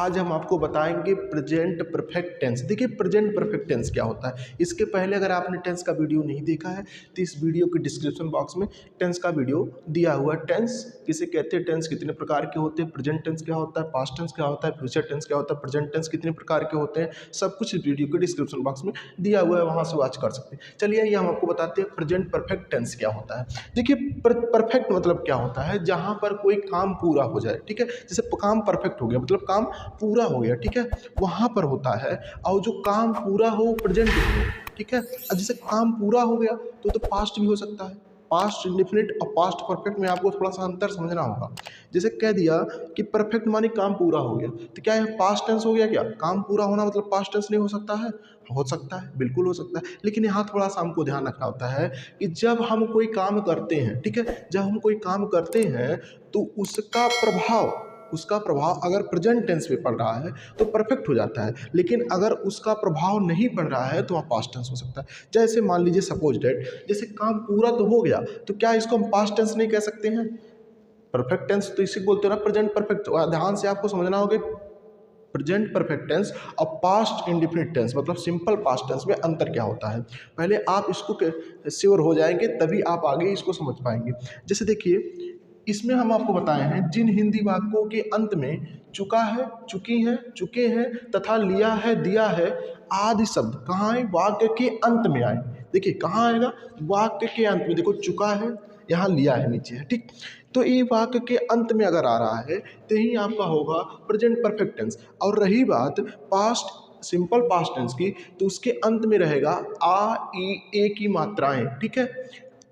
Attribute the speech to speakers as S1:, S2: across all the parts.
S1: आज हम आपको बताएंगे प्रेजेंट परफेक्ट टेंस। देखिए प्रेजेंट परफेक्ट टेंस क्या होता है, इसके पहले अगर आपने टेंस का वीडियो नहीं देखा है तो इस वीडियो के डिस्क्रिप्शन बॉक्स में टेंस का वीडियो दिया हुआ है। टेंस किसे कहते हैं, टेंस कितने प्रकार के होते हैं, प्रेजेंट टेंस क्या होता है, पास्ट टेंस क्या होता है, फ्यूचर टेंस क्या होता है, प्रेजेंट टेंस कितने प्रकार के होते हैं, सब कुछ इस वीडियो के डिस्क्रिप्शन बॉक्स में दिया हुआ है, वहाँ से वॉच कर सकते हैं। चलिए ये हम आपको बताते हैं प्रेजेंट परफेक्ट टेंस क्या होता है। देखिए परफेक्ट मतलब क्या होता है, जहाँ पर कोई काम पूरा हो जाए, ठीक है, जैसे काम परफेक्ट हो गया मतलब काम पूरा हो गया, ठीक है, वहाँ पर होता है। और जो काम पूरा हो प्रेजेंट हो, ठीक है, अब जैसे काम पूरा हो गया तो पास्ट भी हो सकता है। पास्ट इंडेफिनिट और पास्ट परफेक्ट में आपको थोड़ा सा अंतर समझना होगा। जैसे कह दिया कि परफेक्ट माने काम पूरा हो गया, तो क्या है पास्ट टेंस हो गया, क्या काम पूरा होना मतलब पास्ट टेंस नहीं हो सकता है? हो सकता है, बिल्कुल हो सकता है, लेकिन यहाँ थोड़ा सा हमको ध्यान रखना होता है कि जब हम कोई काम करते हैं, ठीक है, जब हम कोई काम करते हैं तो उसका प्रभाव अगर प्रेजेंट टेंस में पड़ रहा है तो परफेक्ट हो जाता है, लेकिन अगर उसका प्रभाव नहीं पड़ रहा है तो वहाँ पास्ट टेंस हो सकता है। जैसे मान लीजिए सपोज डेट, जैसे काम पूरा तो हो गया तो क्या इसको हम पास्ट टेंस नहीं कह सकते हैं? परफेक्ट टेंस तो इसी बोलते हो ना, प्रेजेंट परफेक्ट। ध्यान से आपको समझना होगा प्रेजेंट परफेक्ट टेंस और पास्ट इंडेफिनिट टेंस मतलब सिंपल पास्ट टेंस में अंतर क्या होता है। पहले आप इसको श्योर हो जाएंगे तभी आप आगे इसको समझ पाएंगे। जैसे देखिए इसमें हम आपको बताए हैं जिन हिंदी वाक्यों के अंत में चुका है, चुकी है, चुके हैं तथा लिया है, दिया है आदि शब्द कहाँ आए? वाक्य के अंत में आए। देखिए कहाँ आएगा? वाक्य के अंत में। देखो चुका है, यहाँ लिया है नीचे है, ठीक, तो ये वाक्य के अंत में अगर आ रहा है तो ही आपका होगा प्रेजेंट परफेक्ट टेंस। और रही बात पास्ट सिंपल पास्ट टेंस की, तो उसके अंत में रहेगा आ ई ए की मात्राएं, ठीक है,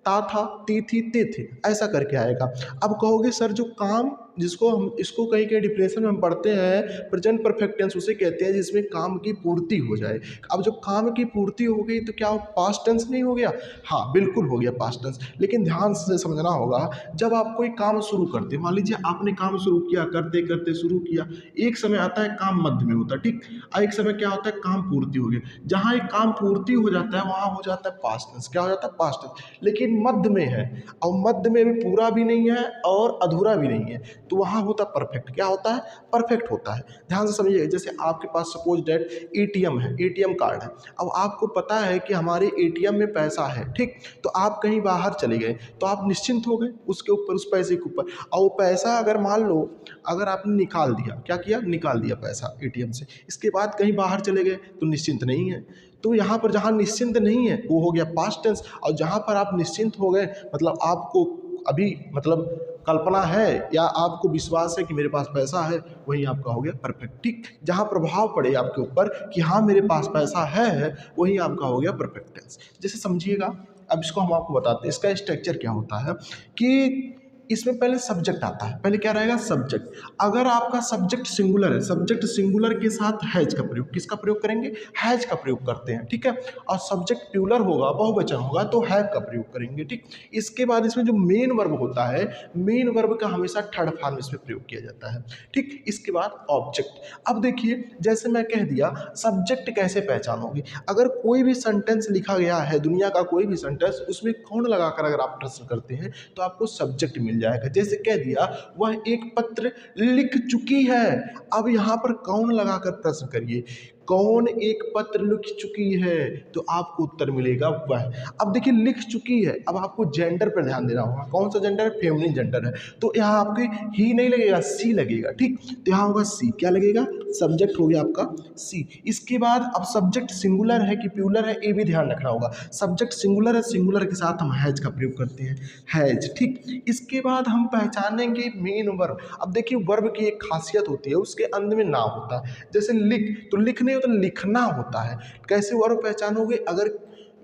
S1: ता था, ती थी, ते थे, ऐसा करके आएगा। अब कहोगे सर जो काम जिसको हम इसको कहीं कहीं डिफिनेशन में हम पढ़ते हैं प्रेजेंट परफेक्ट टेंस उसे कहते हैं जिसमें काम की पूर्ति हो जाए। अब जब काम की पूर्ति हो गई तो क्या पास्ट टेंस नहीं हो गया? हाँ बिल्कुल हो गया पास्ट टेंस, लेकिन ध्यान से समझना होगा जब आप कोई काम शुरू करते हैं, मान लीजिए आपने काम शुरू किया, करते करते शुरू किया, एक समय आता है काम मध्य में होता है, ठीक, और एक समय क्या होता है काम पूर्ति हो गया। जहाँ एक काम पूर्ति हो जाता है वहाँ हो जाता है पास्ट टेंस। क्या हो जाता है? Past tense. लेकिन मध्य में है और मध्य में भी पूरा भी नहीं है और अधूरा भी नहीं है, तो वहाँ होता परफेक्ट। क्या होता है? परफेक्ट होता है। ध्यान से समझिए, जैसे आपके पास सपोज डेट एटीएम है, एटीएम कार्ड है, अब आपको पता है कि हमारे एटीएम में पैसा है, ठीक, तो आप कहीं बाहर चले गए तो आप निश्चिंत हो गए उसके ऊपर, उस पैसे के ऊपर, और वो पैसा अगर मान लो अगर आपने निकाल दिया, क्या किया? निकाल दिया पैसा एटीएम से, इसके बाद कहीं बाहर चले गए तो निश्चिंत नहीं है। तो यहाँ पर जहाँ निश्चिंत नहीं है वो हो गया पास्ट टेंस, और जहाँ पर आप निश्चिंत हो गए मतलब आपको अभी मतलब कल्पना है या आपको विश्वास है कि मेरे पास पैसा है, वही आपका हो गया परफेक्ट, ठीक, जहाँ प्रभाव पड़े आपके ऊपर कि हाँ मेरे पास पैसा है, वही आपका हो गया परफेक्ट टेंस। जैसे समझिएगा, अब इसको हम आपको बताते हैं इसका स्ट्रक्चर क्या होता है कि इसमें पहले सब्जेक्ट आता है। पहले क्या रहेगा? सब्जेक्ट। अगर आपका सब्जेक्ट सिंगुलर है, सब्जेक्ट सिंगुलर के साथ हैज का प्रयोग, किसका प्रयोग करेंगे? हैज का प्रयोग करते हैं, ठीक है, और सब्जेक्ट प्लूरल होगा, बहुवचन होगा तो हैव का प्रयोग करेंगे, ठीक। इसके बाद इसमें जो मेन वर्ब होता है, मेन वर्ब का हमेशा थर्ड फॉर्म इसमें प्रयोग किया जाता है, ठीक। इसके बाद ऑब्जेक्ट। अब देखिए जैसे मैं कह दिया सब्जेक्ट कैसे पहचानोगे, अगर कोई भी सेंटेंस लिखा गया है दुनिया का कोई भी सेंटेंस, उसमें कौन लगाकर अगर आप प्रश्न करते हैं तो आपको सब्जेक्ट मिल जाएगा। जैसे कह दिया वह एक पत्र लिख चुकी है, अब यहाँ पर कौन लगाकर प्रश्न करिए, कौन एक पत्र लिख चुकी है, तो आपको उत्तर मिलेगा वह। अब देखिए लिख चुकी है, अब आपको जेंडर पर ध्यान देना होगा, कौन सा जेंडर है? फेमिनिन जेंडर है, तो यहाँ आपके ही नहीं लगेगा, सी लगेगा, ठीक, तो यहाँ होगा सी। क्या लगेगा? सब्जेक्ट हो गया आपका सी। इसके बाद अब सब्जेक्ट सिंगुलर है कि प्लूरल है ये भी ध्यान रखना होगा। सब्जेक्ट सिंगुलर है, सिंगुलर के साथ हम हैज का प्रयोग करते हैं, हैज, ठीक। इसके बाद हम पहचानेंगे मेन वर्ब। अब देखिए वर्ब की एक खासियत होती है उसके अंत में ना होता है, जैसे लिख, तो लिख नहीं होता, लिखना होता है। कैसे वर्ब पहचानोगे? अगर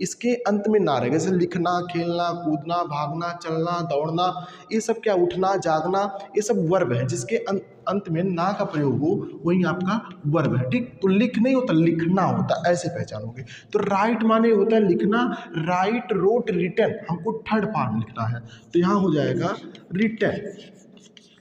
S1: इसके अंत में ना रहे, जैसे लिखना, खेलना, कूदना, भागना, चलना, दौड़ना, ये सब क्या? उठना, जागना, ये सब वर्ब है जिसके अंत में ना का प्रयोग हो वही आपका वर्ब है, ठीक। तो लिख नहीं होता, लिखना होता, ऐसे पहचानोगे। तो राइट माने होता है लिखना, राइट, रोट, रिटन, हमको थर्ड फॉर्म लिखना है तो यहाँ हो जाएगा रिटन,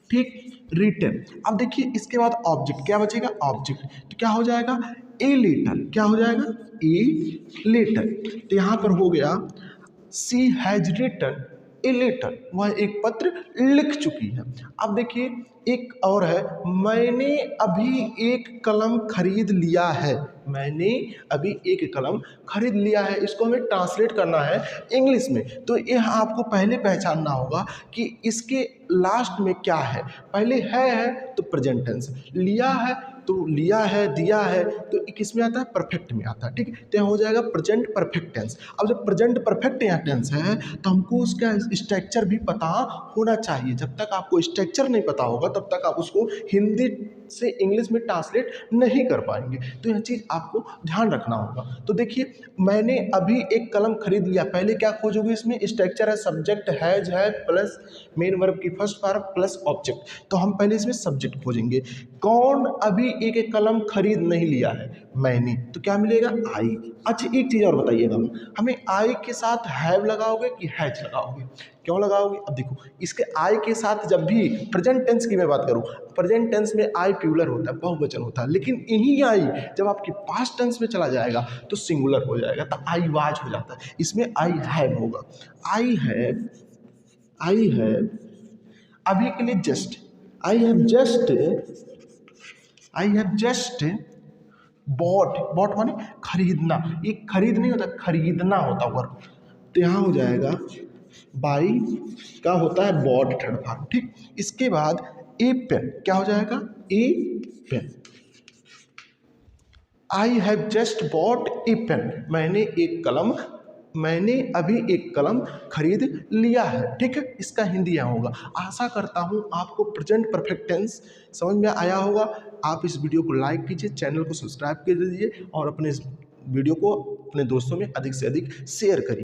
S1: ठीक, रिटन। अब देखिए इसके बाद ऑब्जेक्ट, क्या बचेगा? ऑब्जेक्ट, तो क्या हो जाएगा? A letter. क्या हो जाएगा? A letter. तो यहाँ पर हो गया C has written a letter, वह एक पत्र लिख चुकी है। अब देखिए एक और है, मैंने अभी एक कलम खरीद लिया है। मैंने अभी एक कलम खरीद लिया है, इसको हमें ट्रांसलेट करना है इंग्लिश में। तो यह आपको पहले पहचानना होगा कि इसके लास्ट में क्या है। पहले है तो प्रेजेंट टेंस, लिया है तो लिया है, दिया है तो किस में आता है, परफेक्ट में आता है। ठीक है, तो यहाँ हो जाएगा प्रेजेंट परफेक्ट टेंस। अब जब प्रेजेंट परफेक्ट यहाँ टेंस है तो हमको उसका स्ट्रक्चर भी पता होना चाहिए। जब तक आपको स्ट्रक्चर नहीं पता होगा तब तक आप उसको हिंदी से इंग्लिश में ट्रांसलेट नहीं कर पाएंगे। तो यह चीज़ आपको ध्यान रखना होगा। तो देखिए मैंने अभी एक कलम खरीद लिया, पहले क्या खोजोगे, इसमें स्ट्रक्चर है सब्जेक्ट हैज है प्लस मेन वर्ब की फर्स्ट फॉर्म प्लस ऑब्जेक्ट। तो हम पहले इसमें सब्जेक्ट खोजेंगे। कौन अभी एक कलम खरीद नहीं लिया है, मैंने, तो क्या मिलेगा, आई। अच्छा एक चीज़ और बताइएगा, हमें आई के साथ हैव लगाओगे कि हैज लगाओगे, क्यों लगाओगे। अब देखो इसके आई के साथ जब भी प्रेजेंट टेंस की मैं बात करूं, प्रेजेंट टेंस में आई प्लूरल होता है, बहुवचन होता है, लेकिन यही आई जब आपके पास्ट टेंस में चला जाएगा तो सिंगुलर हो जाएगा, तो आई वाज हो जाता है। इसमें आई हैव होगा। आई हैव अभी के लिए just, I have just bot माने खरीदना, ये खरीद नहीं होता, खरीदना होता वर्ब। तो यहाँ हो जाएगा बाई का होता है बॉट थर्ड फॉर्म। ठीक, इसके बाद ए पेन क्या हो जाएगा, a pen. I have just bought a pen, मैंने अभी एक कलम खरीद लिया है। ठीक है, इसका हिंदी यहाँ होगा। आशा करता हूँ आपको प्रेजेंट परफेक्ट टेंस समझ में आया होगा। आप इस वीडियो को लाइक कीजिए, चैनल को सब्सक्राइब कर दीजिए और अपने इस वीडियो को अपने दोस्तों में अधिक से अधिक शेयर करिए।